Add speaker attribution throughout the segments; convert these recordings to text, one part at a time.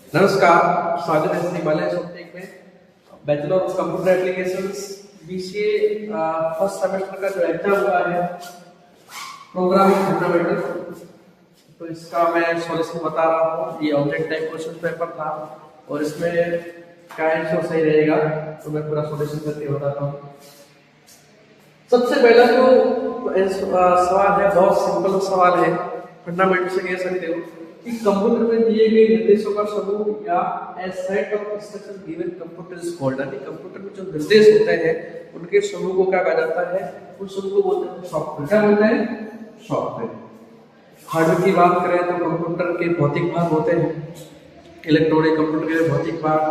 Speaker 1: नमस्कार, स्वागत है श्री बालाजी सॉफ्टटेक में। Bachelor of computer applications BCA first semester का जो एग्जाम हुआ है प्रोग्रामिंग फंडामेंटल, तो इसका मैं सॉल्यूशन बता रहा हूँ। ये ऑब्जेक्ट टाइप क्वेश्चन पेपर था और इसमें क्या आंसर सही रहेगा तो मैं पूरा सॉल्यूशन करके बताता हूँ। सबसे पहला जो सवाल है बहुत सिंपल सवाल है, फंडामेंटल से कह सकते हो कि कंप्यूटर में दिए गए निर्देशों का समूह या a set of instruction given computer is called, यानी कंप्यूटर में जो निर्देश होते हैं उनके समूह को क्या कहा जाता है, उस समूह को बोलते हैं सॉफ्टवेयर। क्या बोलते हैं? सॉफ्टवेयर। हार्डवेयर की बात करें तो कंप्यूटर के भौतिक भाग होते हैं, इलेक्ट्रॉनिक कंप्यूटर के भौतिक भाग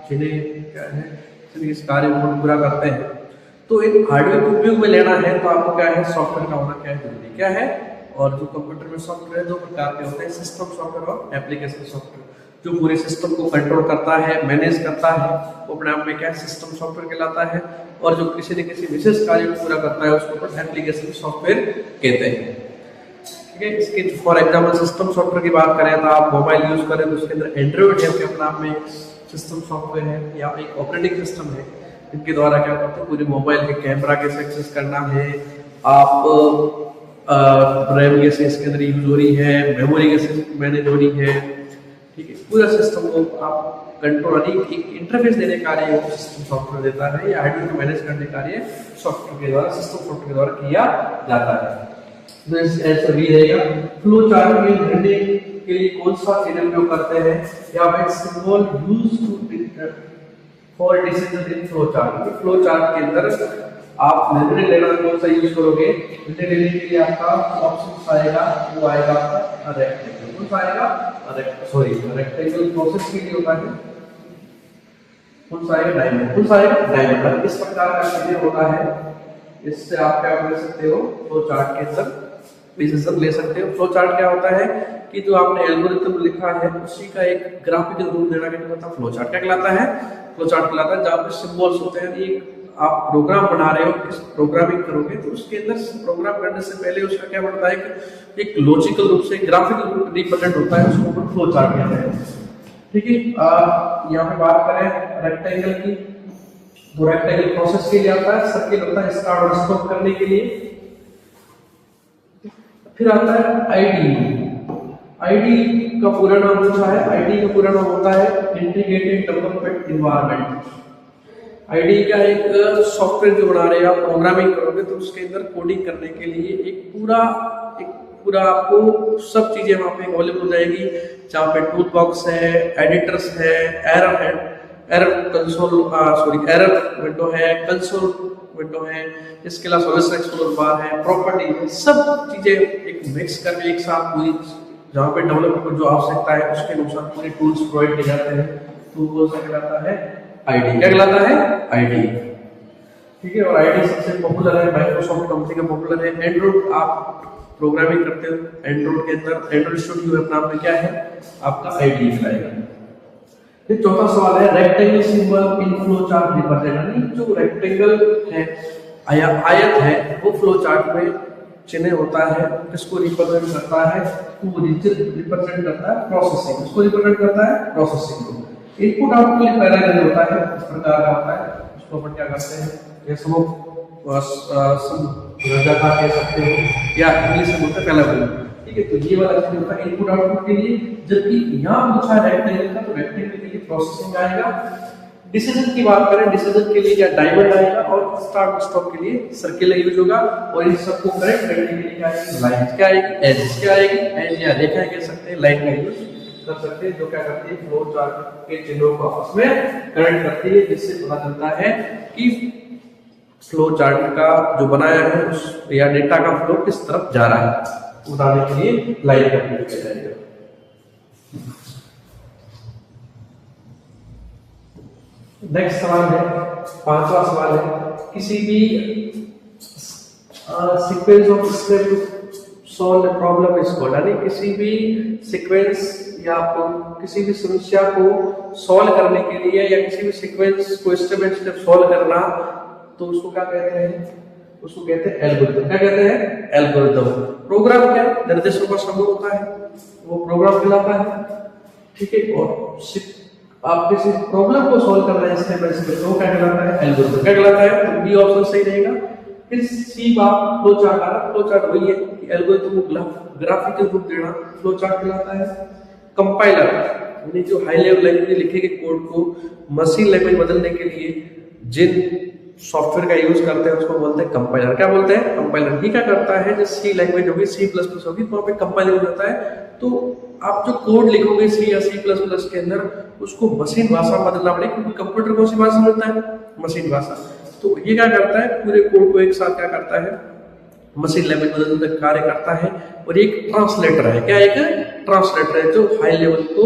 Speaker 1: जिन्हें क्या है इस कार्य को पूरा करते हैं। तो एक हार्डवेयर को उपयोग में लेना है तो आपको क्या है, सॉफ्टवेयर का होना क्या है जरूरी क्या है। और जो कंप्यूटर में सॉफ्टवेयर दो प्रकार के होते हैं, सिस्टम सॉफ्टवेयर और एप्लीकेशन सॉफ्टवेयर। जो पूरे सिस्टम को कंट्रोल करता है, मैनेज करता है, वो अपने आप में क्या है, सिस्टम सॉफ्टवेयर कहलाता है। और जो किसी न किसी विशेष कार्य को पूरा करता है उसको एप्लीकेशन सॉफ्टवेयर कहते हैं। ठीक है, इसके फॉर एग्जाम्पल सिस्टम सॉफ्टवेयर की बात करें तो आप मोबाइल यूज करें तो उसके अंदर एंड्रॉइड है, अपने आप में सिस्टम सॉफ्टवेयर है या एक ऑपरेटिंग सिस्टम है, इनके द्वारा क्या करते हैं पूरे मोबाइल के कैमरा कैसे एक्सेस करना है, आप रैम कैसे इसके अंदर यूज हो रही है, मेमोरी कैसे मैनेज हो रही है। ठीक है, पूरा सिस्टम को आप कंट्रोल एक इंटरफेस देने का कार्य वो सिस्टम सॉफ्टवेयर देता है, या हार्डवेयर को मैनेज करने का कार्य सॉफ्टवेयर के द्वारा, सिस्टम सॉफ्टवेयर के द्वारा किया जाता है। तो ऐसा भी रहेगा। फ्लो चार्ट में भरने के लिए कौन सा चिन्ह उपयोग करते हैं, या फिर symbol use to for decision in flow chart. Flow chart के अंदर आप निर्णय लेना कौन सा यूज करोगे, निर्णय लेने के लिए आपका ऑप्शन आएगा, वो आएगा आपका रेक्टेंगल। कौन सा आएगा? रेक्टेंगल प्रोसेस के लिए होता है। कौन सा आएगा? डायमंड। कौन सा आएगा? डायमंड। इस प्रकार का चीजें होता है, इससे आप क्या कर सकते हो, फ्लो चार्ट के अंदर डिसीजन ले सकते हो। फ्लो चार्ट क्या होता है कि जो आपने एल्गोरिथम लिखा है उसी का एक ग्राफिकल रूप देना क्या कहलाता है, फ्लो चार्ट। क्या कहलाता है? फ्लो चार्ट कहलाता है। जहाँ पे सिंबल्स होते हैं, एक आप प्रोग्राम बना रहे हो, किस प्रोग्रामिंग करोगे तो उसके अंदर प्रोग्राम करने से पहले उसका क्या बनता है कि एक लॉजिकल रूप से ग्राफिकल रूप रिप्रेजेंट होता है, उसको फ्लो चार्ट कहते हैं। ठीक है, यहाँ पे बात करें रेक्टेंगल की तो रेक्टेंगल प्रोसेस के लिए आता है, सर्किल होता है स्टार्ट और स्टॉप करने के लिए। फिर आता है आईडी। आईडी का पूरा नाम पूछा है, आईडी का पूरा नाम होता है इंटीग्रेटेड डेवलपमेंट एनवायरनमेंट। आईडी का एक सॉफ्टवेयर जो बना रहे हो आप, प्रोग्रामिंग करोगे तो उसके अंदर कोडिंग करने के लिए एक पूरा आपको सब चीजें वहां पे अवेलेबल हो जाएगी, जहाँ पे टूल बॉक्स है, एडिटर्स है, एरर विंडो है, कंसोल विंडो है, इसके अलावा सॉल्यूशन एक्सप्लोरर बार है, प्रॉपर्टी है, सब चीजें एक मिक्स करके एक साथ पूरी, जहाँ पे डेवलपर को जो आवश्यकता है उसके अनुसार पूरे टूल्स प्रोवाइड किए जाते हैं, तो वो कहलाता है आईडी। क्या कहलाता है? आईडी। ठीक है, और आईडी सबसे पॉपुलर है, माइक्रोसॉफ्ट कंपनी का पॉपुलर है। एंड्रॉइड आप प्रोग्रामिंग करते हो, एंड्रॉइड के अंदर एंड्रॉइड स्टूडियो अपने आप में क्या है, आपका आईडी कहलाएगा। फिर चौथा सवाल है रेक्टेंगल सिंबल इन फ्लो चार्ट रिप्रेजेंट, यानी जो रेक्टेंगल है, आयत है, वो फ्लो चार्ट में चिन्ह होता है, किसको रिप्रेजेंट करता है, वो रिप्रेजेंट करता है प्रोसेसिंग। किसको रिप्रेजेंट करता है? प्रोसेसिंग को। इनपुट आउटपुट के पैरामीटर होता है, इस प्रकार का होता है, उसको अपन क्या करते हैं, ये समझौता कह सकते हो, या इंग्लिश में बोलते हैं पैरामीटर। ठीक है, तो ये वाला चीज होता है इनपुट आउटपुट के लिए। जबकि यहाँ पूछा रेक्टेंगल का, तो रेक्टेंगल के लिए प्रोसेसिंग आएगा। डिसीजन की बात करें, डिसीजन के लिए क्या डायमंड आएगा, और स्टार्ट स्टॉप के लिए सर्किल यूज होगा, और इन सबको करेक्ट करने के लिए क्या आएगी, लाइन। क्या आएगी? एज। क्या आएगी? एज या रेखा कह सकते हैं, लाइन का यूज कर सकते हैं, जो क्या करती है, फ्लो चार्ट के चिन्हों को आपस में कनेक्ट करती है, जिससे पता चलता है कि फ्लो चार्ट का जो बनाया है उस या डेटा का फ्लो किस तरफ जा रहा है, बताने के लिए लाइन का उपयोग किया जाएगा। नेक्स्ट सवाल है, पांचवा सवाल है, किसी भी sequence of step solve problem is called, यानी किसी भी सीक्वेंस या किसी भी समस्या को सॉल्व करने के लिए, या किसी भी सीक्वेंस को स्टेप बाय स्टेप सॉल्व करना, तो उसको क्या कहते हैं, उसको कहते हैं एल्गोरिथम। क्या कहते हैं? एल्गोरिथम। प्रोग्राम क्या? निर्देशों का समूह होता है, वो प्रोग्राम कहलाता है। ठीक है, और आप किसी प्रॉब्लम को सॉल्व कर रहे हैं स्टेप बाय स्टेप, तो क्या कहलाता है? एल्गोरिथम। क्या कहलाता है? तो बी ऑप्शन सही रहेगा। फिर सी बात फ्लो चार्ट आ रहा, फ्लो चार्ट वही है कि एल्गोरिथम को ग्राफिकल रूप देना फ्लो चार्ट कहलाता है। कंपाइलर यानी जो हाई लेवल लैंग्वेज लिखे गए कोड को मशीन लैंग्वेज बदलने के लिए जिन सॉफ्टवेयर का यूज करते हैं उसको बोलते हैं कंपाइलर। क्या बोलते हैं? कंपाइलर। ये क्या करता है, जैसे सी लैंग्वेज होगी, सी प्लस प्लस होगी, तो वहाँ पे कंपाइलर हो जाता है। तो आप जो कोड लिखोगे सी या सी प्लस प्लस के अंदर, उसको मशीन भाषा में बदलना पड़ेगा, क्योंकि कंप्यूटर कौन सी भाषा समझता है? मशीन भाषा। तो ये क्या करता है, पूरे कोड को एक साथ क्या करता है, मशीन लैंग्वेज बदलने का कार्य करता है। और एक ट्रांसलेटर है। क्या? एक ट्रांसलेटर है जो हाई लेवल को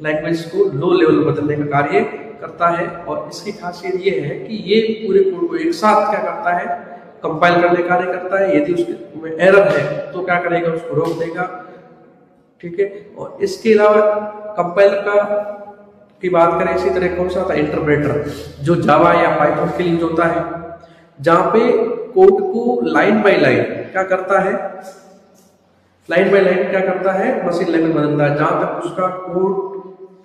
Speaker 1: लैंग्वेज को लो लेवल बदलने का कार्य करता है। और इसकी खासियत ये है कि ये पूरे कोड को एक साथ क्या करता है, कंपाइल करने का कार्य करता है। यदि उसमें एरर है तो क्या करेगा, उसको रोक देगा। ठीक है, और इसके अलावा कंपाइलर का की बात करें, इसी तरह कौन सा था, इंटरप्रेटर, जो जावा या पाइथन के लिए यूज होता है, जहां पे कोड को लाइन बाय लाइन क्या करता है, लाइन बाय लाइन क्या करता है, मशीन लैंग्वेज बदलता है। जहां तक उसका कोड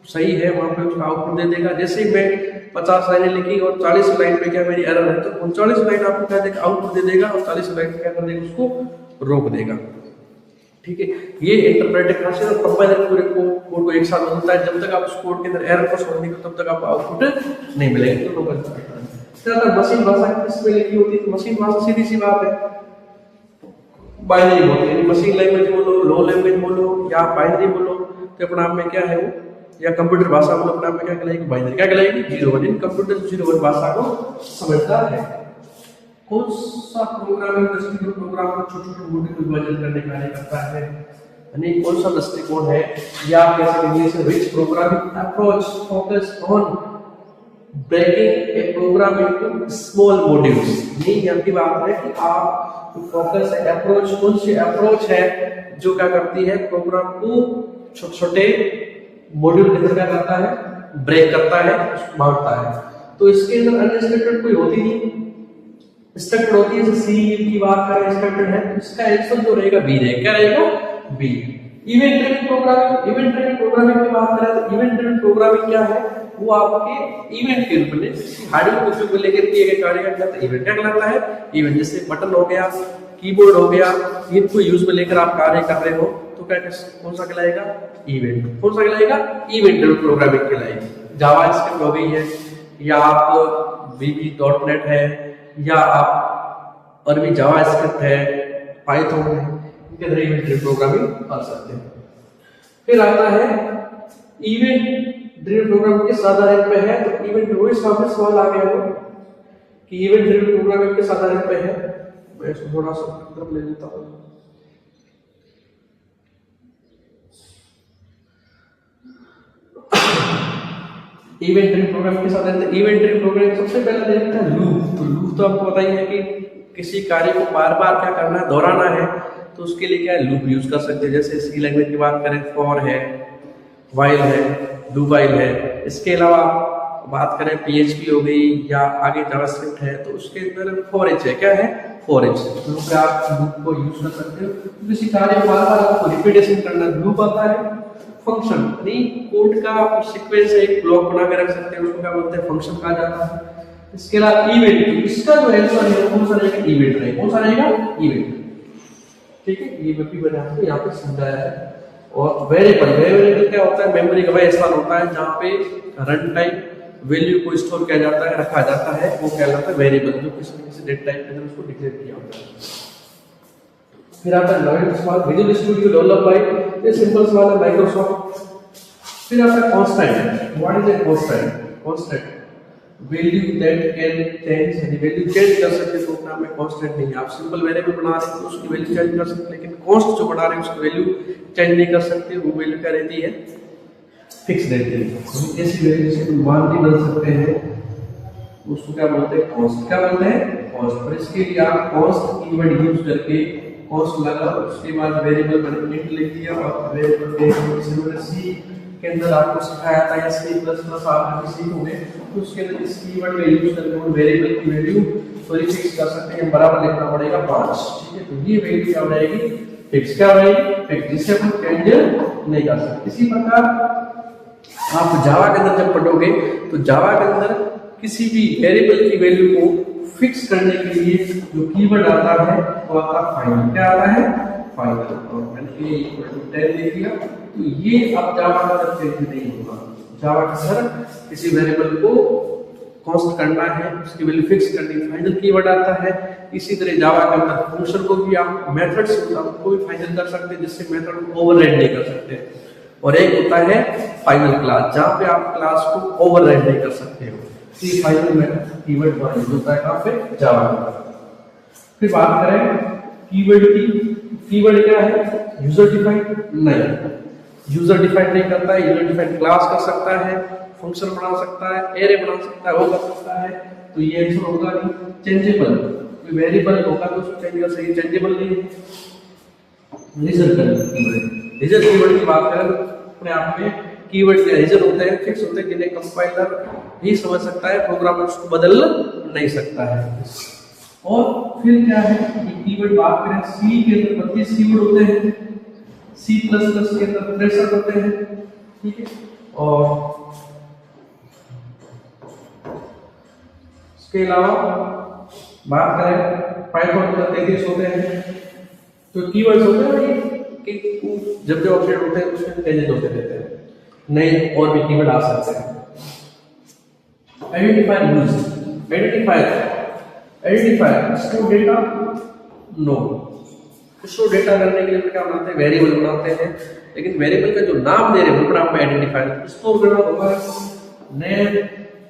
Speaker 1: सही है वहां पे उसका आउटपुट दे देगा। जैसे ही मैं 50 लाइनें लिखी और 40 लाइन पे क्या मेरी एरर है, तो 39 लाइन आपको क्या देगा, आउटपुट दे देगा, और 40 लाइन क्या कर देगा, उसको रोक देगा। ठीक है, ये इंटरप्रेटर खासियत। और कंपाइलर पूरे कोड को एक साथ बदलता है। जब तक आप उस कोड के अंदर एरर को छोड़ देंगे तब तक आपको आउटपुट नहीं मिलेगा। तो अगर मशीन भाषा किसमें लिखी होती है, तो मशीन भाषा सीधी सी बात है बाइनरी बोलो, यानी मशीन लैंग्वेज बोलो, लो लैंग्वेज बोलो या बाइनरी बोलो, तो अपने आप में क्या है वो, या कंप्यूटर भाषा बोलो, अपने आप में क्या कहलाएगी, बाइनरी। क्या कहलाएगी? 0 1। कंप्यूटर 0 1 भाषा को समझता है। कौन सा प्रोग्रामिंग दृष्टिकोण प्रोग्राम को छोटे-छोटे मॉड्यूल में विभाजन करने का कार्य करता है, यानी कौन सा दृष्टिकोण है, या आप कह सकते हैं English which programming approach focus on breaking a program into small modules. ये यहाँ की बात है कि आप फोकस है, अप्रोच कौन सी अप्रोच है जो क्या करती है, प्रोग्राम को छोटे-छोटे मॉड्यूल के अंदर क्या करता है, ब्रेक करता है, बांटता है। तो इसके अंदर अनस्ट्रक्चर्ड कोई होती नहीं, स्ट्रक्चर्ड होती है। जैसे सी की बात करें, स्ट्रक्चर्ड है, तो इसका आंसर जो रहेगा बी रहेगा। क्या रहेगा? B. Event driven programming, event driven programming की बात करें तो इवेंट ड्रिवन प्रोग्रामिंग क्या है, वो आपके इवेंट के रूप में हार्डवेयर को लेकर किए गए कार्य का कहलाता है इवेंट। क्या कहलाता है? इवेंट। जैसे बटन हो गया, कीबोर्ड हो गया, इनको यूज में लेकर आप कार्य कर रहे हो, तो क्या कौन सा कहलाएगा? इवेंट। कौन सा कहलाएगा? इवेंट ड्रिवन प्रोग्रामिंग कहलाएगी। जावा स्क्रिप्ट हो गई है, या आप VB.NET है, या आप और भी जावा स्क्रिप्ट है, पाइथन है, इनके अंदर इवेंट ड्रिवन प्रोग्रामिंग कर सकते हैं। फिर आता है इवेंट ड्रिवन प्रोग्रामिंग के साधारण पे है, तो इवेंट वही सामने सवाल आ गया हो कि इवेंट ड्रिवन प्रोग्रामिंग के साधारण पे है। मैं इसको थोड़ा सा तरफ ले लेता हूँ। इवेंट ड्रिवन प्रोग्रामिंग के साथ इवेंट ड्रिवन प्रोग्रामिंग सबसे पहले देखते हैं लूप। तो लूप तो आपको पता ही है कि किसी कार्य को बार बार क्या करना है, दोहराना है, तो उसके लिए क्या है, लूप यूज कर सकते हैं। जैसे सी लैंग्वेज की बात करें, फॉर है, वाइल है, डू वाइल है। इसके अलावा बात करें PHP हो गई, या आगे जावास्क्रिप्ट है, तो उसके अंदर फॉर एच है। क्या है? For H. लूप पे आप लूप को यूज कर सकते हो। किसी कार्य को बार बार आपको रिपीटेशन करना, लूप आता है। फंक्शन यानी कोड का सीक्वेंस है, एक ब्लॉक बना के रख सकते हैं, उसको क्या बोलते हैं, फंक्शन कहा जाता है। इसके अलावा इवेंट, इसका जो आंसर है कौन सा रहेगा? इवेंट रहेगा। कौन सा रहेगा? इवेंट। ठीक है, ये भी मैंने आपको यहाँ पे समझाया है। और वेरिएबल, वेरिएबल क्या होता है, मेमोरी का वह स्थान होता है जहाँ पे रन टाइम वैल्यू को स्टोर किया जाता है, रखा जाता है, वो कहलाता है वेरिएबल, जो किसी न किसी डेटा टाइप के अंदर उसको डिक्लेयर किया होता है। फिर आता है 9th सवाल, विजुअल स्टूडियो डेवलप बाय, ये सिंपल सवाल है, माइक्रोसॉफ्ट। फिर आता है constant. What is a constant? Constant value that can change, यानी वैल्यू चेंज कर सकते हैं, तो अपना में कांस्टेंट नहीं है। आप सिंपल वेरिएबल बना रहे हैं तो उसकी वैल्यू चेंज कर सकते हैं, लेकिन कांस्ट जो बना रहे हैं उसकी वैल्यू चेंज नहीं कर सकते, वो वैल्यू क्या रहती है, फिक्स रहती है। ऐसी वैल्यू से मान भी बदल सकते हैं, उसको क्या बोलते हैं, कांस्ट। क्या बोलते हैं? कांस्ट। और इसके लिए आप कांस्ट कीवर्ड यूज करके कांस्ट लगा, उसके बाद वेरिएबल मैंने इंट लिख दिया, और वेरिएबल के सी के अंदर आपको सिखाया था, या C++ आप सीखोगे, तो उसके अंदर इस कीवर्ड का यूज करके वो वेरिएबल की वैल्यू सॉरी फिक्स कर सकते हैं, बराबर लिखना पड़ेगा 5, ठीक है। तो ये वैल्यू क्या हो जाएगी, फिक्स क्या हो जाएगी, फिक्स, जिसे अपन चेंज नहीं कर सकते। इसी प्रकार आप जावा के अंदर जब पढ़ोगे तो जावा के अंदर किसी भी वेरिएबल की वैल्यू को फिक्स करने के लिए जो कीवर्ड आता है वो आता है फाइनल। क्या आता है, फाइनल। और मैंने ये इक्वल टू 10 लिख दिया। तो ये अब जावा का अंदर चेंज नहीं होगा। जावा के अंदर किसी वेरिएबल को कांस्ट करना है, उसकी वैल्यू फिक्स करनी, फाइनल कीवर्ड आता है। इसी तरह जावा के अंदर फंक्शन को भी आप मेथड से को भी फाइनल कर सकते हैं, जिससे मेथड को ओवरराइड नहीं कर सकते। और एक होता है फाइनल क्लास, जहां पे आप क्लास को ओवरराइड नहीं कर सकते हो। ये फाइनल मेथड कीवर्ड का यूज होता है कहां पे, जावा में। फिर बात करें कीवर्ड की। कीवर्ड क्या है, यूजर डिफाइंड नहीं, यूजर डिफाइंड नहीं करता है। यूजर डिफाइंड क्लास कर सकता है, फंक्शन बना सकता है, एरे बना सकता है, वो कर सकता है। तो ये आंसर होगा नहीं। चेंजेबल, कोई वेरिएबल होगा तो उसको चेंज कर सकते हैं, चेंजेबल नहीं। रिजल्ट कीवर्ड, रिजल्ट कीवर्ड की बात करें अपने आप में कीवर्ड के रिजल्ट होते हैं, फिक्स होते हैं, जिन्हें कंपाइलर ही समझ सकता है, प्रोग्रामर उसको बदल नहीं सकता है। और फिर क्या है, ये कीवर्ड बात करें सी के अंदर 32 कीवर्ड होते हैं, सी प्लस प्लस के अंदर प्रेशर होते हैं, ठीक है। और इसके अलावा बात करें पाइथन के अंदर 33 होते हैं। तो कीवर्ड्स होते हैं कि जब जब अपडेट होते हैं उसमें चेंजेस होते रहते हैं, नए और भी कीवर्ड आ सकते हैं। Identifier use, identifier store data, no. Store data करने के लिए क्या बनाते हैं, वेरिएबल बनाते हैं, लेकिन वेरिएबल का जो नाम दे रहे हैं वो आप आइडेंटिफायर स्टोर करना होगा। नए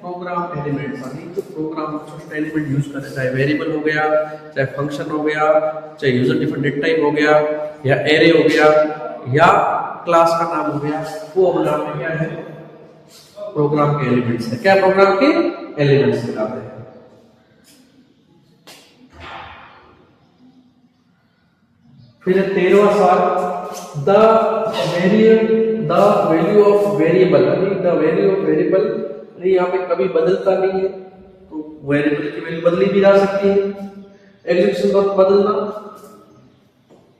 Speaker 1: प्रोग्राम एलिमेंट्स, यानी तो प्रोग्राम छोटा एलिमेंट यूज करना, चाहे वेरिएबल हो गया, चाहे फंक्शन हो गया, चाहे यूजर डिफाइंड टाइप हो गया, या एरे हो गया, या क्लास का नाम हो गया, वो अपना में क्या है, प्रोग्राम के एलिमेंट्स है। क्या प्रोग्राम के एलिमेंट्स कहलाते हैं। फिर 13वां सवाल, द वैल्यू ऑफ वेरिएबल, यानी द वैल्यू ऑफ वेरिएबल यहाँ पे कभी बदलता नहीं है, तो वेरिएबल की वैल्यू बदली भी जा सकती है। एग्जीक्यूशन दौरान बदलना,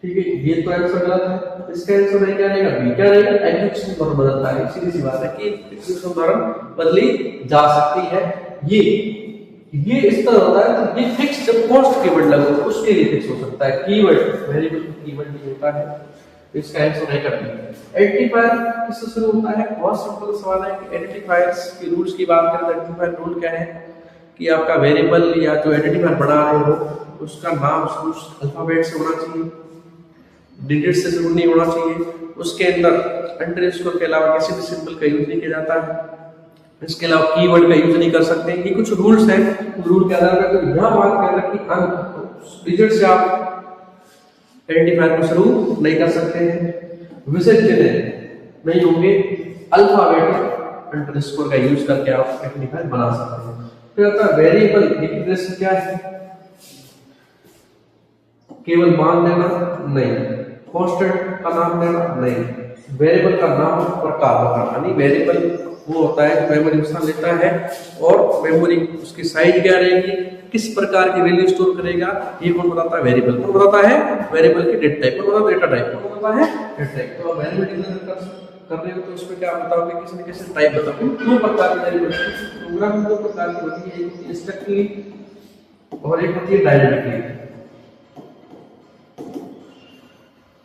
Speaker 1: ठीक है, ये तो आंसर गलत है। इसका आंसर है क्या रहेगा, बी। क्या रहेगा, एग्जीक्यूशन दौरान बदलता है। सीधी सी बात है कि एग्जीक्यूशन दौरान बदली जा सकती है। ये इस तरह होता है, तो ये फिक्स जब कॉस्ट कीवर्ड लगो तो उसके लिए फिक्स हो सकता है। कीवर्ड वेरिएबल कीवर्ड नहीं होता है, तो इसका आंसर है क्या, आइडेंटिफायर किससे शुरू होता है। बहुत सिंपल सवाल है कि आइडेंटिफायर्स के रूल्स की बात करें तो आइडेंटिफायर रूल क्या है कि आपका वेरिएबल या जो आइडेंटिफायर बना रहे हो उसका नाम अल्फाबेट से होना चाहिए, डिजिट से शुरू नहीं होना चाहिए। उसके अंदर अंडरस्कोर के अलावा किसी भी सिंबल का यूज नहीं किया जाता है। इसके अलावा कीवर्ड का यूज नहीं कर सकते। ये कुछ रूल्स हैं, रूल के आधार पर। तो यह बात कर रहा है कि अंक डिजिट से आप आइडेंटिफायर को शुरू नहीं कर सकते हैं। विशेष चिन्ह नहीं होंगे, अल्फाबेट अंडरस्कोर का यूज करके आप आइडेंटिफायर बना सकते हैं। फिर आता है वेरिएबल डिक्लेरेशन, क्या है, केवल मान देना नहीं, कांस्टेंट का नाम देना नहीं, वेरिएबल का नाम और प्रकार बताना। यानी वेरिएबल वो होता है जो मेमोरी स्थान लेता है और मेमोरी उसकी साइज क्या रहेगी, किस प्रकार की वैल्यू स्टोर करेगा, ये कौन बताता है, वेरिएबल। कौन बताता है, वेरिएबल की डेटा टाइप। कौन बताता है, डेटा टाइप। कौन बताता है, डेटा टाइप। तो वेरिएबल डिक्लेयर कर रहे हो तो उसमें क्या बताओगे, किसी न किसी टाइप बताओगे। दो प्रकार की वेरिएबल, प्रोग्राम में दो प्रकार की होती है, एक होती है इंस्ट्रक्टिवली और एक होती है डायरेक्टली।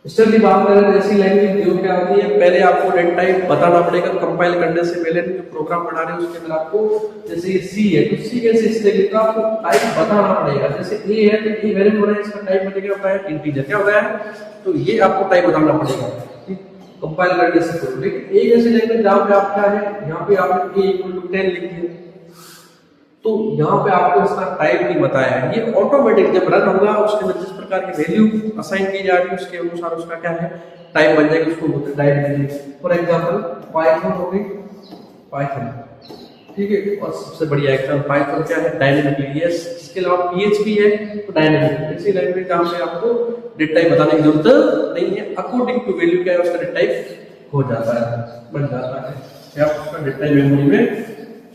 Speaker 1: स्टडी बात करें तो ऐसी लैंग्वेज जो क्या होती है, पहले आपको डेटा टाइप बताना पड़ेगा कंपाइल करने से पहले। जो प्रोग्राम बना रहे हैं उसके अंदर आपको, जैसे ये सी है तो सी कैसे इसलिए तो आपको टाइप बताना पड़ेगा। जैसे ए है तो ए वेरिएबल है, इसका टाइप बनेगा होता है इंटीजर। क्या होता है, तो ये आपको टाइप बताना पड़ेगा कंपाइल करने से पहले। लेकिन एक ऐसी लैंग्वेज जहां पे आप क्या है, यहाँ पे आपने a = 10 लिख दिया तो यहाँ पे आपको इसका टाइप नहीं बताया है। ये ऑटोमेटिक जब रन होगा उसके अंदर जिस प्रकार की वैल्यू असाइन की जा रही है उसके अनुसार उसका क्या है, टाइप बन जाएगा। उसको बोलते हैं डायरेक्टली। फॉर एग्जांपल पाइथन हो गई, पाइथन, ठीक है। और सबसे बढ़िया एग्जांपल पाइथन क्या है, डायनेमिकली। यस, इसके अलावा पीएचपी है तो डायनेमिकली। ऐसी लैंग्वेज जहाँ पे आपको डेटा टाइप बताने की जरूरत नहीं है, अकॉर्डिंग टू वैल्यू क्या है उसका डेटा टाइप हो जाता है, बन जाता है, या उसका डेटा टाइप मेमोरी में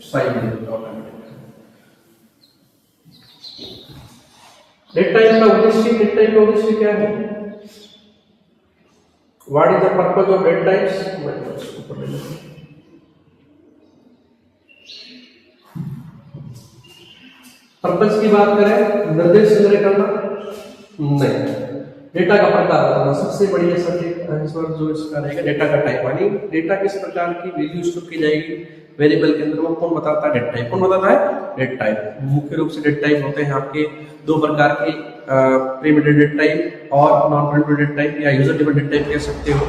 Speaker 1: साइज हो जाता है। डेटा टाइप का उद्देश्य, डेटा टाइप का उद्देश्य क्या है? What is the purpose of data types? Purpose की बात करें, निर्देश संग्रह करना नहीं, डेटा का प्रकार बताना सबसे बढ़िया सटीक आंसर जो इसका रहेगा डेटा का टाइप, यानी डेटा किस प्रकार की वैल्यू स्टोर की जाएगी वेरिएबल के अंदर, वो कौन बताता है? Data type. कौन बताता है? Data type. मुख्य रूप से डेटा टाइप होते हैं आपके दो प्रकार के, प्रीमेटेड डेटा टाइप और नॉन प्रीमेटेड डेटा टाइप या यूजर डिफाइंड डेटा टाइप कह सकते हो।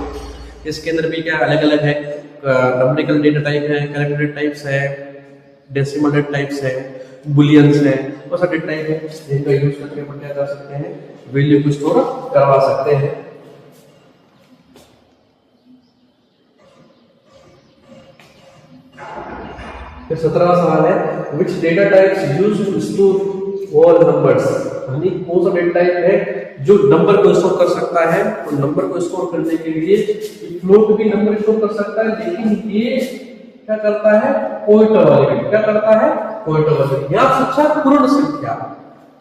Speaker 1: इसके अंदर भी क्या अलग अलग है, नंबरिकल डेटा टाइप है, कैरेक्टर डेटा टाइप्स है, डेसिमल डेटा टाइप्स है, बुलियंस है, वो सब डेटा टाइप है जिनका यूज करके अपन क्या कर सकते हैं, वैल्यू को स्टोर करवा सकते हैं। फिर 17वां सवाल है, which data types used to store all numbers, यानी कौन सा डेटा टाइप है जो नंबर को स्टोर कर सकता है। और नंबर को स्टोर करने के लिए फ्लोट भी नंबर स्टोर कर सकता है, लेकिन ये क्या करता है? पॉइंटर वाले। क्या करता है? पॉइंटर वाले। यहाँ सच्चा पूर्ण संख्या,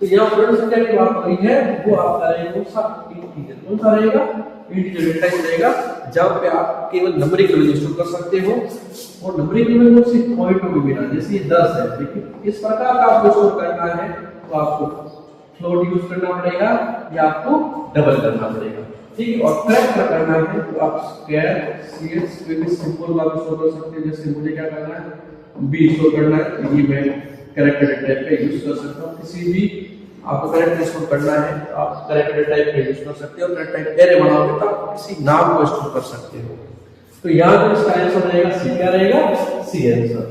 Speaker 1: तो यहाँ पूर्ण संख्या की बात हो रही है, वो आपका रहेगा कौन सा? इंटीजर। कौन सा रहेगा? इंटीजर डेटा टाइप रहेगा, जहां पे आप केवल नंबरिक वैल्यू स्टोर कर सकते हो। और नंबरिक वैल्यू सिर्फ पॉइंटर में मिला, जैसे ये 10 है, लेकिन इस प्रकार का आपको स्टोर करना है तो आपको फ्लोट यूज करना पड़ेगा या आपको डबल करना पड़ेगा, ठीक है। और कैरेक्टर करना है तो आप स्क्वायर सीएस कोई भी सिंपल वाला स्टोर कर सकते हैं। जैसे मुझे क्या करना है? बी स्टोर करना है, तो ये मैं कैरेक्टर टाइप का यूज कर सकता हूं। किसी भी आपको कैरेक्टर स्टोर करना है तो आप कैरेक्टर टाइप का यूज कर सकते हो। कैरेक्टर टाइप एरे बनाओगे तो आप किसी नाम को स्टोर कर सकते हो। तो यहां पर इसका आंसर रहेगा सी। क्या रहेगा? C answer.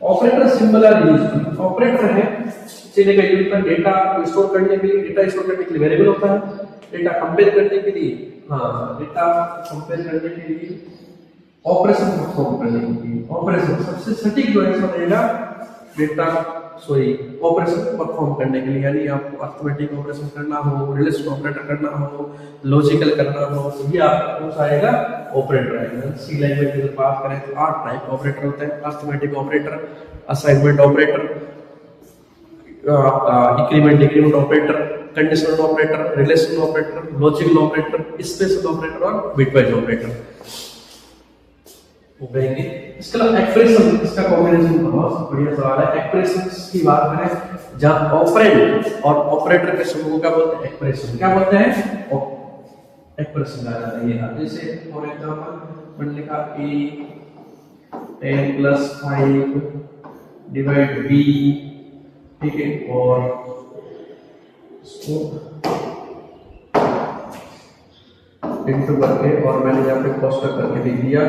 Speaker 1: Operator symbol are used. Operator है चीजें का यूज कर डेटा को स्टोर करने के लिए, डेटा स्टोर करने के लिए वेरिएबल होता है, डेटा कंपेयर करने के लिए, डेटा कंपेयर करने के लिए, ऑपरेशन परफॉर्म करने के लिए। ऑपरेशन सबसे सटीक जो आंसर रहेगा डेटा ऑपरेशन परफॉर्म करने के लिए, यानी आपको अरिथमेटिक ऑपरेशन करना हो, रिलेशनल ऑपरेटर करना हो, लॉजिकल करना हो, तो ये आपका कौन सा आएगा? ऑपरेटर आएगा। सी लैंग्वेज की बात करें तो 8 टाइप ऑपरेटर होते हैं: arithmetic operator, assignment operator, increment decrement operator, conditional operator, relational operator, logical operator, special operator और बिटवाइज ऑपरेटर हो गएंगे। इसके अलावा एक्सप्रेशन, इसका कॉम्बिनेशन बहुत बढ़िया सवाल है। एक्सप्रेशंस की बात करें, जहां ऑपरेंड और ऑपरेटर के समूह को क्या बोलते हैं? एक्सप्रेशन। क्या बोलते हैं? एक्सप्रेशन आ जाता है ये। जैसे फॉर एग्जांपल मैंने लिखा a 10 + 5 डिवाइड b, ठीक है, और इसको इंटू करके, और मैंने यहाँ पे कोष्टक करके लिख दिया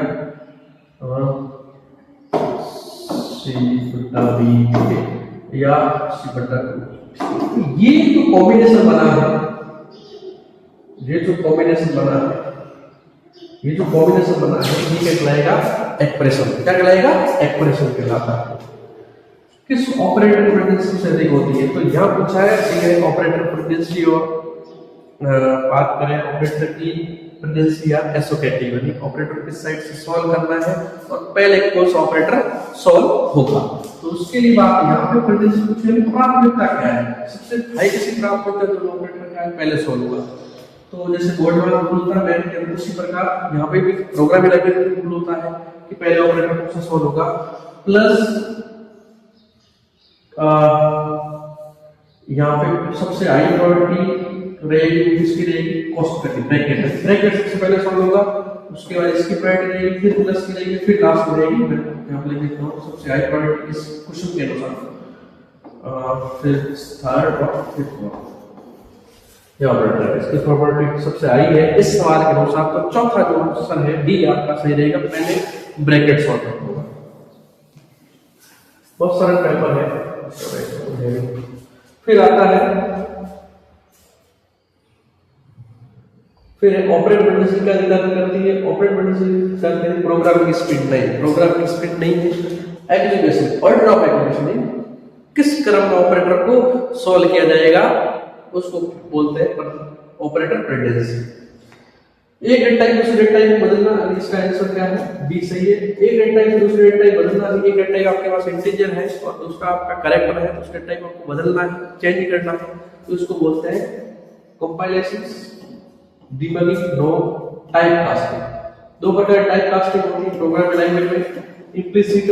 Speaker 1: c/b या c/2। ये जो कॉम्बिनेशन बना है, ये जो कॉम्बिनेशन बना है, ये कहलाएगा एक्सप्रेशन। क्या कहलाएगा? एक्सप्रेशन कहलाता है। किस ऑपरेटर की प्रेगनेंसी सबसे अधिक होती है? तो यहाँ पूछा है ऑपरेटर प्रेगनेंसी, और बात करें ऑपरेटर की प्रेगनेंसी या एसोकेटिव, यानी ऑपरेटर किस साइड से सॉल्व करना है और पहले कौन सा ऑपरेटर सॉल्व होगा। तो उसके लिए बात यहाँ पे प्रेगनेंसी पूछे, प्राथमिकता क्या है, सबसे हाई किसी प्राथमिकता जो ऑपरेटर का है पहले सॉल्व होगा। तो जैसे बोर्ड वाला रूल होता है मैथ के, उसी प्रकार यहाँ पे भी प्रोग्रामिंग लैंग्वेज रूल होता है कि पहले ऑपरेटर कौन सा सॉल्व होगा। प्लस यहाँ पे सबसे हाई प्रायोरिटी रहेगी, इसकी रहेगी कॉस्ट कटिंग ब्रैकेट। ब्रैकेट सबसे पहले सॉल्व होगा, उसके बाद इसकी प्रायोरिटी रहेगी, फिर प्लस की रहेगी, फिर लास्ट में रहेगी। मैं यहाँ पे लिख देता हूँ सबसे हाई प्रायोरिटी इस क्वेश्चन के अनुसार, फिर थर्ड और फिफ्थ ये ऑपरेटर है, इसकी प्रॉपर्टी सबसे हाई है इस सवाल के अनुसार। तो चौथा जो ऑप्शन है डी आपका सही रहेगा, पहले ब्रैकेट सॉल्व होगा। बहुत सरल पेपर है। फिर आता है, फिर ऑपरेट प्रेगनेंसी का निर्धारण करती है। ऑपरेट प्रेगनेंसी करते हैं प्रोग्रामिंग स्पीड नहीं, प्रोग्रामिंग स्पीड नहीं है, एग्जीक्यूशन ऑर्डर ऑफ एग्जीक्यूशन, किस क्रम में ऑपरेटर को सॉल्व किया जाएगा उसको बोलते हैं ऑपरेटर प्रेगनेंसी। एक डेटा टाइप दूसरे डेटा टाइप बदलना, इसका आंसर क्या है? बी सही है। एक डेटा टाइप दूसरे डेटा टाइप बदलना, एक डेटा टाइप आपके पास इंटीजर है और दूसरा आपका कैरेक्टर है, तो उसका टाइप आपको बदलना है, चेंज करना है। तो इसको बोलते हैं compilation, debugging, no type casting. दो प्रकार टाइप कास्टिंग होती है प्रोग्रामिंग लैंग्वेज में, implicit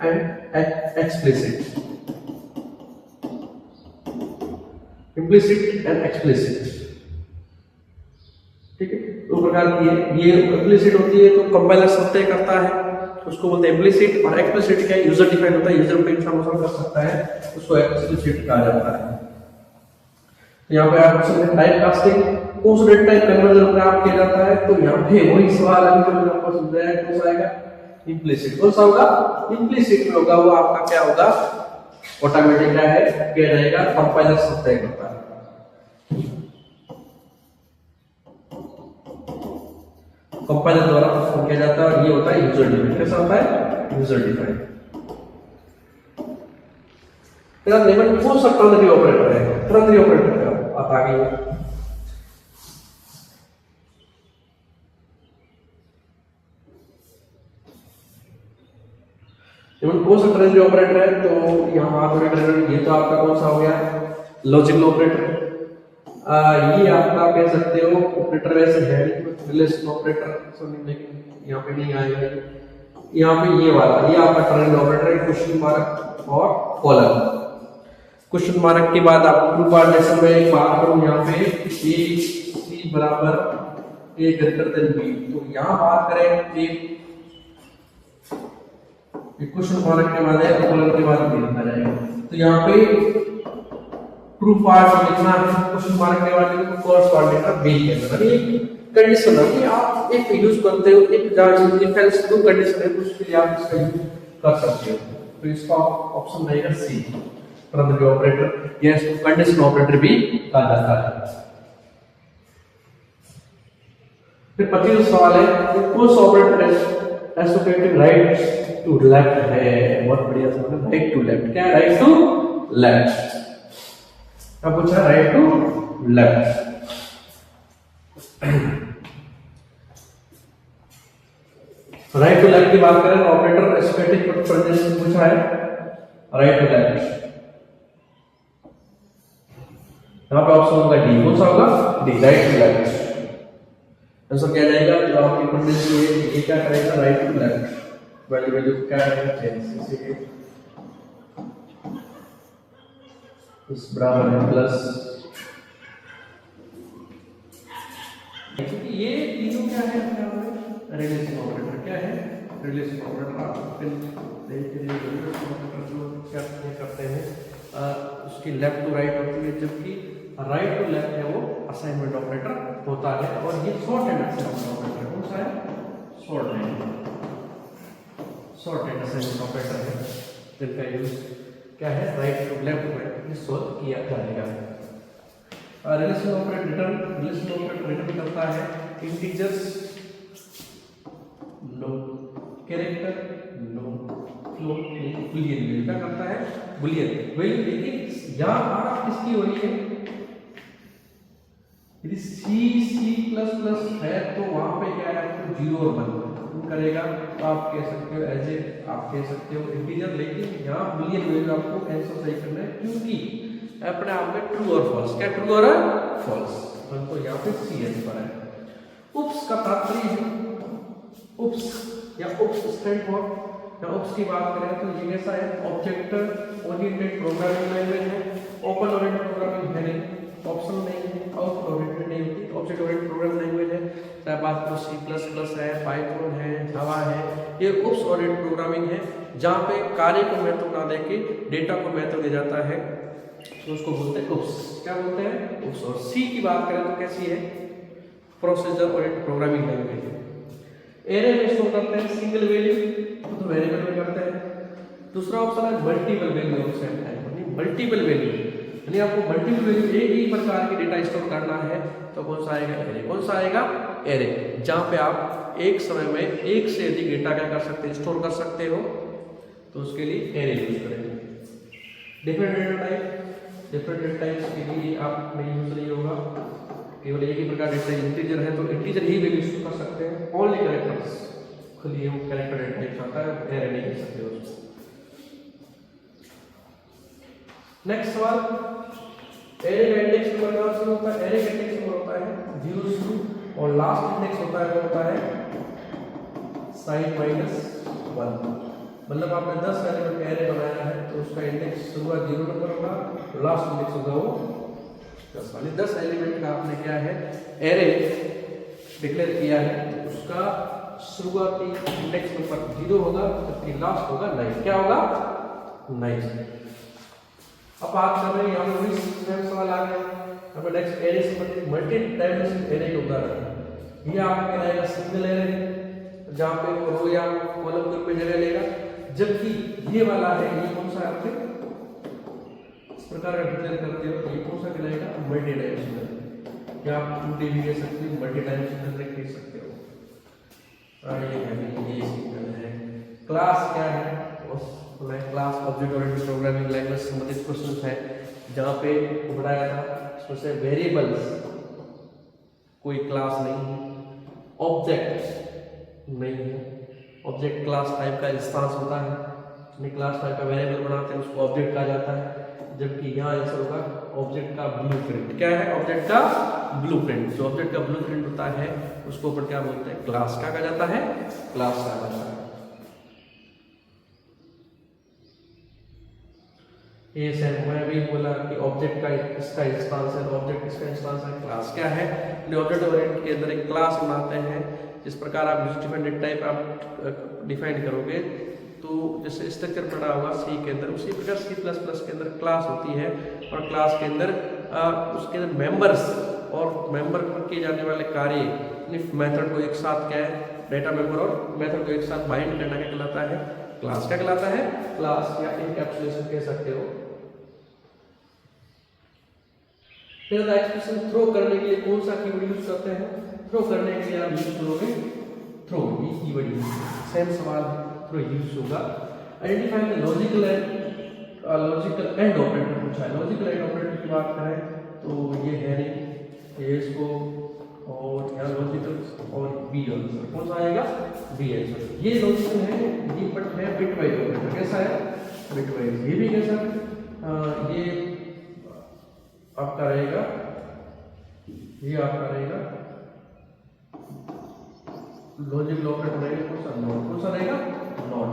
Speaker 1: and explicit. Implicit and explicit, ठीक है, दो प्रकार की है। ये इम्प्लिसिट होती है तो कंपाइलर सत्य करता है, उसको बोलते हैं इम्प्लिसिट। और एक्सप्लिसिट क्या है, यूजर डिफाइंड होता है, यूजर अपने इच्छानुसार कर सकता है, उसको एक्सप्लिसिट कहा जाता है। तो यहाँ पे आप टाइप कास्टिंग कौन सा डेटा टाइप कन्वर्जन अपने आप किया जाता है, तो यहाँ पे वही सवाल अभी जो मैंने आपको समझाया, कौन सा आएगा, इम्प्लिसिट। कौन सा होगा, इम्प्लिसिट में होगा, वो आपका क्या होगा, ऑटोमेटिक क्या है किया जाएगा, कंपाइलर सत्य करता है। कंपाइलर द्वारा परफॉर्म किया जाता है, और ये होता है यूजर डिफाइंड। कैसा होता है, यूजर डिफाइंड। तेरा लेवल कौन सा टर्नरी ऑपरेटर है, टर्नरी ऑपरेटर का आप आगे कौन सा टर्नरी ऑपरेटर है, तो यहाँ ऑपरेटर, ये तो आपका कौन सा हो गया, लॉजिकल ऑपरेटर। ये आपका कह सकते हो ऑपरेटर वैसे है रिलेशन ऑपरेटर, लेकिन यहाँ पे नहीं आएगा। यहाँ पे ये वाला, ये आपका टर्नरी ऑपरेटर है, क्वेश्चन मार्क और कॉलम। क्वेश्चन मार्क के बाद आप ट्रू पार्ट जैसे मैं एक बात करूं, यहाँ पे a c बराबर a ग्रेटर देन b, तो यहाँ बात करें क्वेश्चन मार्क के बाद है, कॉलम के बाद b लिखा जाएगा। तो यहाँ पे ट्रू पार्ट लिखना है, क्वेश्चन मार्क के बाद फॉल्स पार्ट लिखना b के अंदर। ये कंडीशन है कि आप एक यूज करते हो, एक इफ एल्स दो कंडीशन है, तो उसके लिए आप इसका यूज कर सकते हो। तो इसका ऑप्शन रहेगा सी, टर्नरी ऑपरेटर, या इसको कंडीशन ऑपरेटर भी कहा जाता है। फिर 25 सवाल है, कौन सा operator associated right to left है, बहुत बढ़िया सवाल है। राइट टू लेफ्ट क्या है, राइट टू लेफ्ट, अब पूछा right to left. Right to left की बात करें तो ऑपरेटर एसोसिएटेड प्रोजेक्शन पूछा है राइट टू लेफ्ट। यहाँ पे ऑप्शन होगा डी, कौन सा होगा, D, right to left. Answer क्या जाएगा, जो आपकी कंडीशन है ये क्या करेगा, राइट टू लेफ्ट, वैल्यू क्या रहेगा, चेंज इस बराबर है प्लस। ये तीनों क्या है, रिलेशन ऑपरेटर। क्या है, रिलेशन ऑपरेटर। आप जो करते हैं उसकी लेफ्ट टू राइट होती है, जबकि राइट टू लेफ्ट है वो असाइनमेंट ऑपरेटर होता है। और ये शॉर्ट हैंड असाइनमेंट ऑपरेटर कौन सा है, शॉर्ट हैंड असाइनमेंट ऑपरेटर है, जिनका यूज क्या है, राइट टू लेफ्ट में सॉल्व किया जाएगा। रिलेशन ऑपरेटर रिटर्न करता है integers, no character, no float, boolean value. क्या करता है, बुलियन वैल्यू। लेकिन यहाँ बात किसकी हो रही है, यदि C++ है तो वहां पे क्या है, आपको 0 और 1 करेगा, तो आप कह सकते हो एज ए, आप कह सकते हो इंटीजर। लेकिन यहाँ बुलियन वैल्यू आपको आंसर सही करना है, क्योंकि अपने आप में ट्रू और फॉल्स, क्या ट्रू और फॉल्स, तो यहाँ पे सी आंसर है। उप्स का तात्पर्य है, उप्स या उप्स स्टैंड फॉर, या उप्स की बात करें तो ये कैसा है, ऑब्जेक्ट ओरिएंटेड प्रोग्रामिंग लैंग्वेज है। ओपन ओरिएंटेड प्रोग्रामिंग है नहीं, ऑप्शन नहीं है, आउटपुट ओरिएंटेड नहीं होती, ऑब्जेक्ट ओरिएंटेड प्रोग्रामिंग लैंग्वेज है। चाहे बात करो C++ है, पाइथन है, जावा है, ये उप्स ओरिएंटेड प्रोग्रामिंग है, जहाँ पे कार्य को महत्व ना देके डेटा को महत्व दिया जाता है, तो उसको बोलते हैं उप्स। क्या बोलते हैं, उप्स। और सी की बात करें तो कैसी है, प्रोसीजर ओरिएंटेड प्रोग्रामिंग लैंग्वेज है। एरे में स्टोर करते हैं सिंगल वैल्यू, तो वेरिएबल में करते हैं। दूसरा ऑप्शन है multiple value of same type, यानी मल्टीपल वैल्यू, यानी आपको मल्टीपल वैल्यू एक ही प्रकार के डेटा स्टोर करना है, तो कौन सा आएगा, एरे। कौन सा आएगा, एरे, जहाँ पे आप एक समय में एक से अधिक डेटा क्या कर सकते हैं, स्टोर कर सकते हो, तो उसके लिए एरे यूज करेंगे। Different data type, different data types के लिए आप नहीं यूज नहीं होगा, केवल एक ही प्रकार डेटा इंटीजर है तो इंटीजर ही वैल्यू स्टोर कर सकते हैं। ओनली कैरेक्टर्स, खाली वो कैरेक्टर डेटा टाइप आता है, एरे नहीं कर सकते उसको। नेक्स्ट सवाल, एरे का इंडेक्स नंबर कहाँ शुरू होता है? एरे का इंडेक्स नंबर होता है 0 शुरू, और लास्ट इंडेक्स होता है वो होता है साइन -1। मतलब आपने 10 एलिमेंट का एरे बनाया है तो उसका इंडेक्स शुरुआत 0 नंबर होगा, लास्ट इंडेक्स होगा वो 10 वाली। 10 एलिमेंट का आपने क्या है एरे डिक्लेयर किया है, तो उसका शुरुआती इंडेक्स नंबर 0 होगा, जबकि लास्ट होगा 9। क्या होगा? 9। अब बात कर रहे हैं यहाँ पे वही सेम सवाल आ गया। हमें नेक्स्ट एरे से संबंधित मल्टी डायमेंशन एरे का उदाहरण। ये आपका कहलाएगा सिंगल एरे, जहाँ पे रो या कॉलम ग्रुप में जगह लेगा, जबकि ये वाला है, ये कौन सा आपके इस प्रकार का डिक्लेयर करते हो, ये कौन सा कहलाएगा? Multi dimensional. या आप 2D भी कह सकते हो, मल्टी डायमेंशनल कह सकते हो। ये सिंगल है। क्लास क्या है? Class object oriented programming language से संबंधित क्वेश्चन है, जहाँ पे बताया था उसमें वेरिएबल्स कोई क्लास नहीं है, ऑब्जेक्ट नहीं है। ऑब्जेक्ट क्लास टाइप का इंस्टेंस होता है, उसमें क्लास टाइप का वेरिएबल बनाते हैं, उसको ऑब्जेक्ट कहा जाता है। जबकि यहाँ आंसर होगा ऑब्जेक्ट का ब्लूप्रिंट। क्या है? ऑब्जेक्ट का ब्लूप्रिंट। जो ऑब्जेक्ट का ब्लूप्रिंट होता है उसको ऊपर क्या बोलते हैं? क्लास। क्या कहा जाता है? क्लास कहा जाता है। ये सर मैं भी बोला कि ऑब्जेक्ट का इसका इंस्टेंस है, ऑब्जेक्ट इसका इंस्टेंस है, क्लास क्या है? ऑब्जेक्ट ओरिएंटेड के अंदर एक क्लास बनाते हैं। जिस प्रकार आप डिफाइंड टाइप आप डिफाइन करोगे, तो जैसे स्ट्रक्चर पढ़ा होगा सी के अंदर, उसी प्रकार C++ के अंदर क्लास होती है, और क्लास के अंदर उसके अंदर मेंबर्स और मेंबर पर किए जाने वाले कार्य मेथड को एक साथ क्या है? डेटा मेंबर और मेथड को एक साथ बाइंड करना क्या कहलाता है? क्लास। क्या कहलाता है? क्लास या एनकैप्सुलेशन कह सकते हो। फिर एक्सप्रेशन थ्रो करने के लिए कौन सा कीवर्ड यूज करते हैं? थ्रो करने के लिए आप यूज करोगे थ्रो, ये कीवर्ड यूज। सेम सवाल है, थ्रो यूज होगा। Identify the logical and operator पूछा है। लॉजिकल एंड ऑपरेटर की बात करें तो ये है नहीं, ये इसको, और यहाँ लॉजिकल और बी आंसर कौन सा आएगा? B answer. ये लॉजिकल है, ये बट है बिट वाइज ऑपरेटर। कैसा है? Bit wise. ये भी कैसा? ये आपका रहेगा, ये आपका रहेगा लॉजिकल ऑपरेटर रहेगा कौन सा? नॉट। कौन सा रहेगा? नॉट।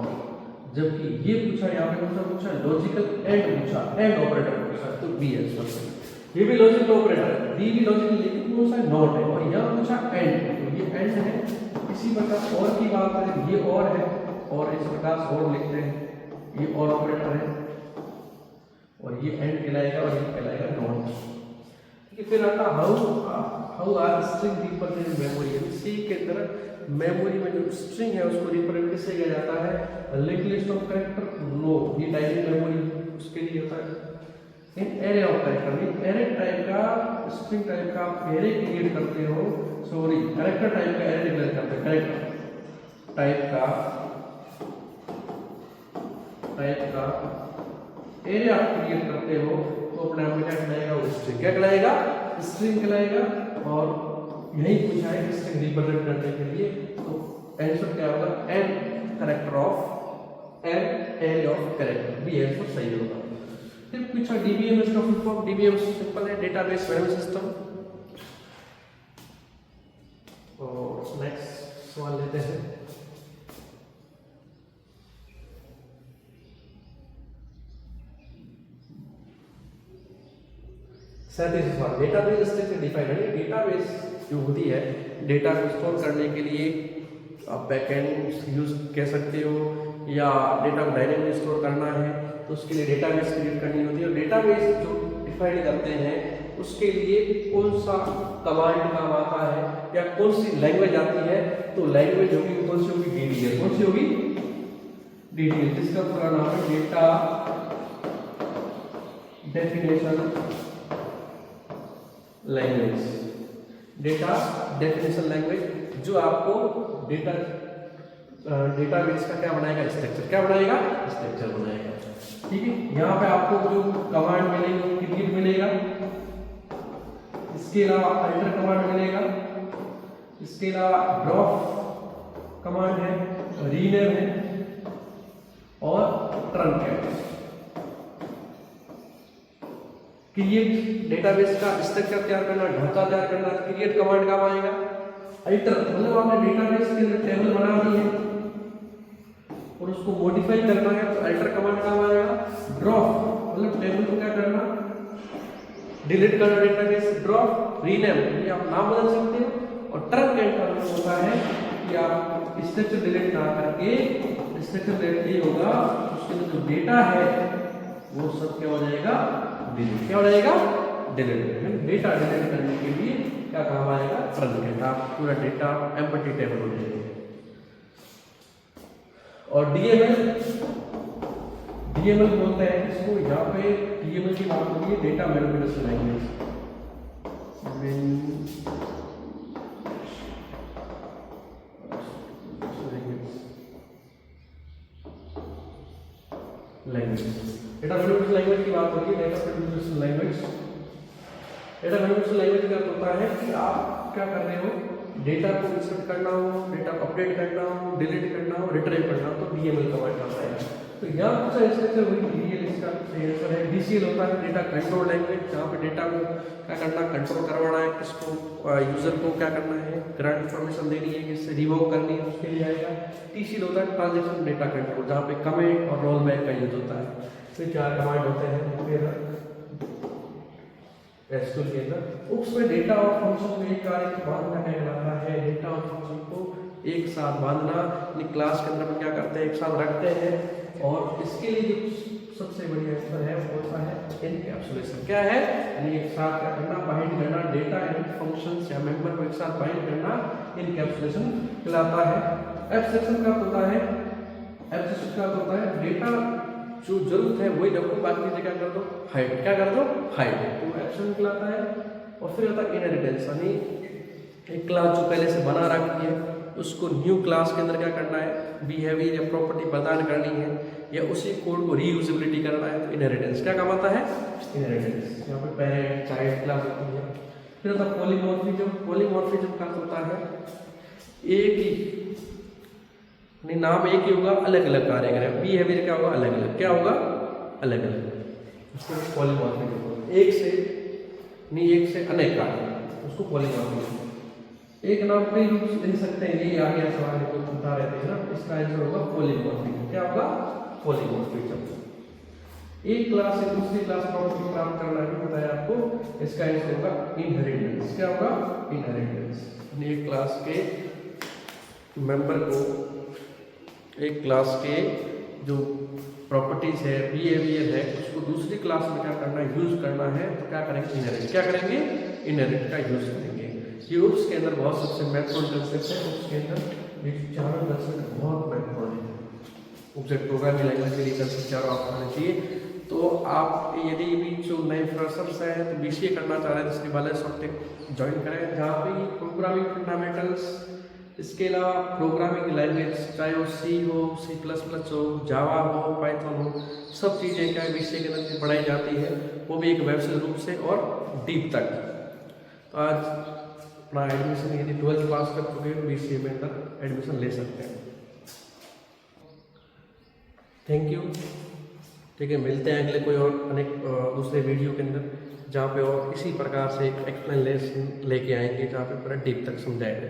Speaker 1: जबकि ये पूछा यहाँ पे कौन सा पूछा? लॉजिकल एंड पूछा, एंड ऑपरेटर पूछा, तो बी आंसर। ये भी लॉजिकल ऑपरेटर है, डी भी लॉजिकल, लेकिन कौन सा? नॉट है। और यहाँ पूछा एंड, तो ये एंड है। इसी प्रकार और की बात करें, ये और है, और इस प्रकार और लिखते हैं, ये और ऑपरेटर है, और ये एंड कहलाएगा, और ये कहलाएगा नॉट। ठीक है। फिर आता how are string represented memory. C के अंदर मेमोरी में जो स्ट्रिंग है उसको रिप्रेजेंट कैसे किया जाता है? Link list of character, no, ये डायनेमिक मेमोरी उसके लिए होता है। In array of character, array type का स्ट्रिंग टाइप का आप एरे क्रिएट करते हो, सॉरी कैरेक्टर टाइप का एरे डिक्लेयर करते हैं। कैरेक्टर टाइप का एरे आप क्रिएट करते हो, तो अपने आप में क्या कहलाएगा? वो स्ट्रिंग। क्या कहलाएगा? स्ट्रिंग कहलाएगा। और यही पूछा है स्ट्रिंग रिप्रेजेंट करने के लिए, तो आंसर क्या होगा? An character of an array of character, B answer सही होगा। फिर पूछा डीबीएमएस का फुल फॉर्म। डीबीएमएस सिंपल है, डेटाबेस मैनेजमेंट सिस्टम। और नेक्स्ट सवाल लेते हैं। सवाल डेटाबेस स्ट्रक्चर डिफाइन है। डेटाबेस जो होती है, डेटा को स्टोर करने के लिए आप बैकएंड यूज कह सकते हो, या डेटा को डायनेमिकली स्टोर करना है तो उसके लिए डेटाबेस क्रिएट करनी होती है। और डेटाबेस जो डिफाइन करते हैं उसके लिए कौन सा कमांड काम आता है या कौन सी लैंग्वेज आती है, तो लैंग्वेज होगी कौन सी होगी? डीडीएल। कौन सी होगी? डीडीएल, जिसका पूरा नाम है data definition language. Data definition language जो आपको डेटाबेस का क्या बनाएगा? स्ट्रक्चर। क्या बनाएगा? स्ट्रक्चर बनाएगा। ठीक है। यहाँ पे आपको जो कमांड मिलेगी, क्रिएट मिलेगा, इसके अलावा अल्टर कमांड मिलेगा, इसके अलावा ड्रॉप कमांड है, रीनेम है और ट्रंक है। क्रिएट डेटाबेस का स्ट्रक्चर तैयार करना, ढांचा तैयार करना, क्रिएट कमांड काम आएगा। अल्टर मतलब आपने डेटाबेस के अंदर टेबल बना दी है और उसको मॉडिफाई करना है तो अल्टर कमांड काम आएगा। ड्रॉप मतलब टेबल को क्या करना, डिलीट करना डेटाबेस, ड्रॉप, रीनेम ये आप नाम बदल सकते हो। और ट्रंकेट का मतलब होता है कि आप स्ट्रक्चर डिलीट ना करके, स्ट्रक्चर डिलीट नहीं होगा उसके अंदर जो डेटा है वो सब क्या हो जाएगा, डिलीट। क्या हो जाएगा, डिलीट। डेटा डिलीट करने के लिए क्या काम आएगा, ट्रंकेट। आप पूरा डेटा एम्प्टी टेबल हो जाएगा। और डीएमएल बोलते हैं इसको, यहाँ पे डीएमएल की बात होगी है data manipulation language. Data manipulation language की बात होगी, data manipulation language. Data manipulation language का होता है कि आप क्या कर रहे हो, डेटा को इंसर्ट करना हो, डेटा को अपडेट करना हो, डिलीट करना हो, रिट्रीव करना हो, तो डीएमएल कमांड आता है। तो यहाँ कुछ स्ट्रक्चर हुई डीएल, इसका आंसर है। डीसीएल होता है डेटा कंट्रोल लैंग्वेज, जहाँ पे डेटा को क्या करना, कंट्रोल करवाना है, किसको, यूजर को क्या करना है, ग्रांट इन्फॉर्मेशन देनी है, किससे रिवोक करनी है, उसके लिए आएगा। टीसीएल होता है ट्रांजेक्शन डेटा कंट्रोल, जहाँ पे कमेंट और रोल बैक का यूज होता है। तो चार कमांड होते हैं एसक्यूएल के अंदर। उसमें डेटा और फंक्शन को एक कार्य को बांधना कहलाता है। डेटा और फंक्शन को एक साथ बांधना, क्लास के अंदर में क्या करते हैं, एक साथ रखते हैं। और इसके लिए जो सबसे बड़ी आंसर है वो होता है एनकैप्सुलेशन। क्या है, यानी एक साथ क्या करना, बाइंड करना, डेटा एंड फंक्शंस या मेंबर को एक साथ बाइंड करना, एनकैप्सुलेशन कहलाता है। एब्स्ट्रैक्शन का होता है, एब्स्ट्रैक्शन का होता है डेटा जो जरूरत है वही रखो, बाकी चीजें क्या कर दो, हाइड। क्या कर दो, हाइड। तो एब्स्ट्रैक्शन कहलाता है। और फिर आता है इनहेरिटेंस, यानी एक क्लास जो पहले से बना रखी है उसको न्यू क्लास के अंदर क्या करना है, बिहेवियर या प्रॉपर्टी प्रदान करनी है, या उसी कोड को रीयूजेबिलिटी करना है। तो इनहेरिटेंस क्या काम आता है, इनहेरिटेंस। यहाँ पे पेरेंट चाइल्ड क्लास होती है। फिर आता है पॉलीमॉर्फिज्म। पॉलीमॉर्फिज्म का होता है एक ही नाम एक ही होगा, अलग अलग कार्य करेगा। बिहेवियर क्या होगा, अलग अलग। क्या होगा, अलग अलग। उसको पॉलीमॉर्फिज्म। एक से अनेक कार्य, उसको पॉलीमॉर्फिज्म। एक नाम कई रूप से ले सकते हैं, ये आगे सवाल को पूछता रहते हैं ना। इसका आंसर होगा पॉलीमॉर्फिज्म। क्या होगा, पॉलीमॉर्फिज्म। एक क्लास से दूसरी क्लास प्रॉपर्टी प्राप्त करना भी बताया आपको। इसका आंसर होगा इनहेरिटेंस। क्या होगा, इनहेरिटेंस। एक क्लास के मेंबर को, एक क्लास के जो प्रॉपर्टीज है, बिहेवियर है, उसको दूसरी क्लास में क्या करना है, यूज करना है। तो क्या करेंगे, इनहेरिट। क्या करेंगे, इनहेरिट का यूज करेंगे। ये उप्स के अंदर बहुत सबसे महत्वपूर्ण कंसेप्ट है। उप्स के अंदर ये चारों कंसेप्ट बहुत महत्वपूर्ण है। ऑब्जेक्ट प्रोग्रामिंग लैंग्वेज के लिए कंसेप्ट चारों आपको आने चाहिए। तो आप यदि भी जो नए फ्रेशर्स हैं तो बीसीए करना चाह रहे हैं तो इसके वाले सॉफ्टवेयर ज्वाइन करें, जहाँ पे प्रोग्रामिंग फंडामेंटल्स, इसके अलावा प्रोग्रामिंग लैंग्वेज चाहे वो सी हो, C++ हो, जावा हो, पाइथन हो, सब चीज़ें क्या बीसीए के अंदर पढ़ाई जाती है, वो भी एक व्यवसायिक रूप से और डीप तक। तो आज अपना एडमिशन यदि 12th पास कर चुके हैं तो बीसीए में अंदर एडमिशन ले सकते हैं। Thank you. ठीक है, मिलते हैं अगले कोई और अनेक दूसरे वीडियो के अंदर, जहाँ पे और इसी प्रकार से एक एक्सप्लेनेशन लेके आएंगे, जहाँ पे पूरा डीप तक समझाएंगे।